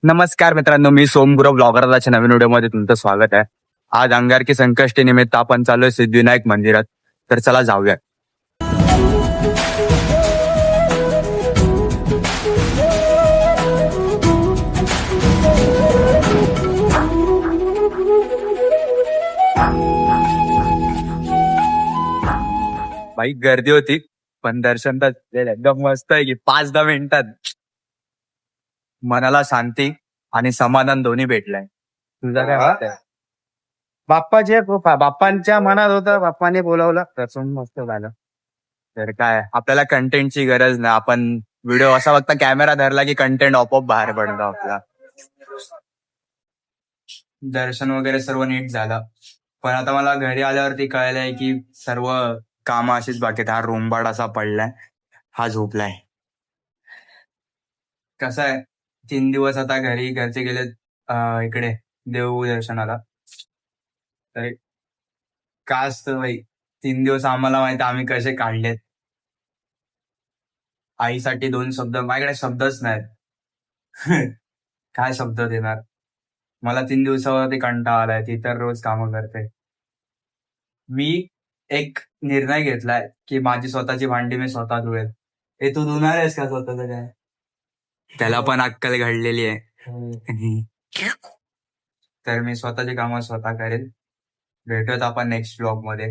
नमस्कार मित्रांनो, मी सोमगुरव ब्लॉगरच्या नवीन व्हिडिओमध्ये तुमचं स्वागत आहे. आज अंगारकी संकष्टी निमित्त आपण चाललोय सिद्धिविनायक मंदिरात. तर चला जाऊया. बाई गर्दी होती, पण दर्शन तर झालेलं. एकदम मस्त आहे की 5-10 मिनिटात मनाला शांती आणि समाधान दोन्ही भेटलंय. तुझं काय वाटतंय? बाप्पांच्या मनात होतं, बाप्पाने बोलावलं प्रसन्न मस्त झालं. तर काय, आपल्याला कंटेंटची गरज नाही. आपण व्हिडिओ असा फक्त कॅमेरा धरला की कंटेंट आपोआप बाहेर पडतो आपला. दर्शन वगैरे सर्व नीट झालं, पण आता मला घरी आल्यावरती कळलंय की सर्व कामं अशीच बाकी आहेत. हा रुंबाड असा पडलाय, हा झोपलाय. कसं आहे, 3 दिवस आता घरचे गेले इकडे देव दर्शनाला. तर काय असतं बाई, 3 दिवस आम्हाला माहिती आम्ही कसे काढलेत. आईसाठी 2 शब्द, माझ्याकडे शब्दच नाहीत. काय शब्द देणार. मला 3 दिवसावरती कंटाळा आलाय. ती तर रोज कामं करते. मी एक निर्णय घेतलाय की माझी स्वतःची भांडी मी स्वतः धुवेल. हे तू धुणार आहेस का स्वतःच काय? त्याला पण अक्कल घडलेली आहे. तर मी स्वतःची कामं स्वतः करेल. भेटूयात आपण नेक्स्ट ब्लॉग मध्ये.